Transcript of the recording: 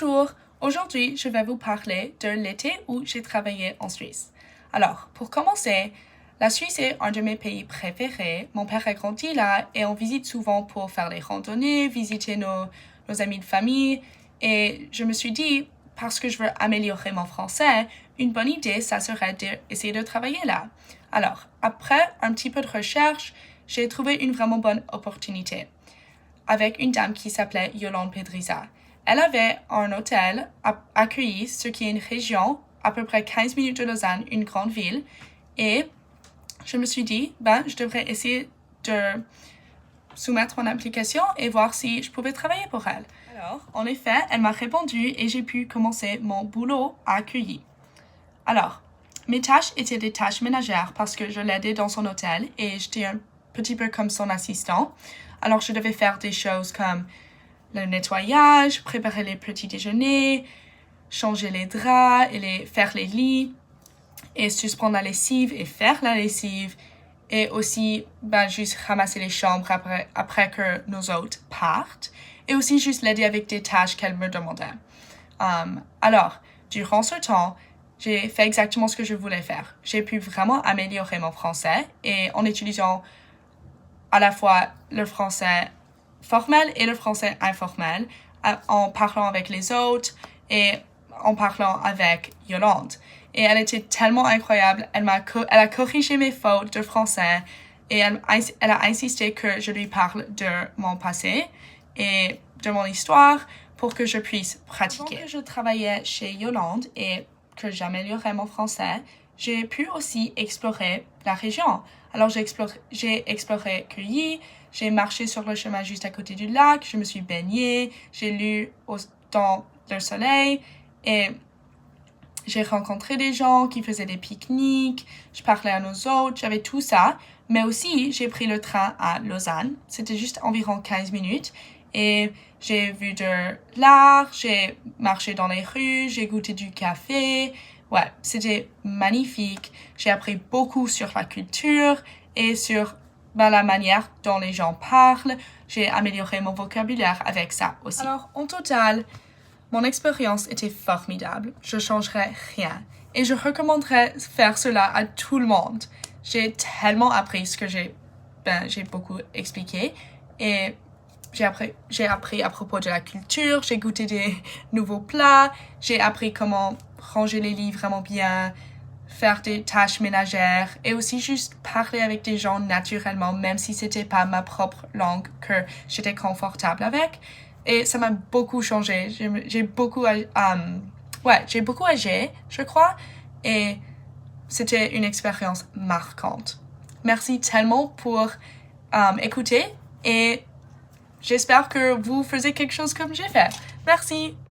Bonjour, aujourd'hui je vais vous parler de l'été où j'ai travaillé en Suisse. Alors, pour commencer, la Suisse est un de mes pays préférés. Mon père a grandi là et on visite souvent pour faire des randonnées, visiter nos amis de famille. Et je me suis dit, parce que je veux améliorer mon français, une bonne idée, ça serait d'essayer de travailler là. Alors, après un petit peu de recherche, j'ai trouvé une vraiment bonne opportunité avec une dame qui s'appelait Yolande Pedriza. Elle avait un hôtel accueilli, ce qui est une région à peu près 15 minutes de Lausanne, une grande ville. Et je me suis dit, je devrais essayer de soumettre mon application et voir si je pouvais travailler pour elle. Alors, en effet, elle m'a répondu et j'ai pu commencer mon boulot à accueilli. Alors, mes tâches étaient des tâches ménagères parce que je l'aidais dans son hôtel et j'étais un petit peu comme son assistant. Alors, je devais faire des choses comme le nettoyage, préparer les petits déjeuners, changer les draps et faire les lits, et suspendre la lessive et faire la lessive, et aussi juste ramasser les chambres après que nos hôtes partent, et aussi juste l'aider avec des tâches qu'elle me demandait. Alors, durant ce temps, j'ai fait exactement ce que je voulais faire. J'ai pu vraiment améliorer mon français et en utilisant à la fois le français formel et le français informel, en parlant avec les autres et en parlant avec Yolande. Et elle était tellement incroyable, elle a corrigé mes fautes de français et elle a insisté que je lui parle de mon passé et de mon histoire pour que je puisse pratiquer. Pendant que je travaillais chez Yolande et que j'améliorais mon français, j'ai pu aussi explorer la région. Alors j'ai exploré Cueilly, j'ai marché sur le chemin juste à côté du lac, je me suis baignée, j'ai lu dans le soleil et j'ai rencontré des gens qui faisaient des pique-niques, je parlais à nos hôtes, j'avais tout ça. Mais aussi, j'ai pris le train à Lausanne. C'était juste environ 15 minutes. Et j'ai vu de l'art, j'ai marché dans les rues, j'ai goûté du café. Ouais, c'était magnifique. J'ai appris beaucoup sur la culture et sur la manière dont les gens parlent. J'ai amélioré mon vocabulaire avec ça aussi. Alors, en total, mon expérience était formidable. Je ne changerais rien. Et je recommanderais faire cela à tout le monde. J'ai tellement appris ce que j'ai beaucoup expliqué. Et j'ai appris à propos de la culture. J'ai goûté des nouveaux plats. J'ai appris comment ranger les livres vraiment bien, faire des tâches ménagères et aussi juste parler avec des gens naturellement, même si c'était pas ma propre langue que j'étais confortable avec. Et ça m'a beaucoup changé. J'ai beaucoup agi, je crois. Et c'était une expérience marquante. Merci tellement pour écouter et j'espère que vous faisiez quelque chose comme j'ai fait. Merci.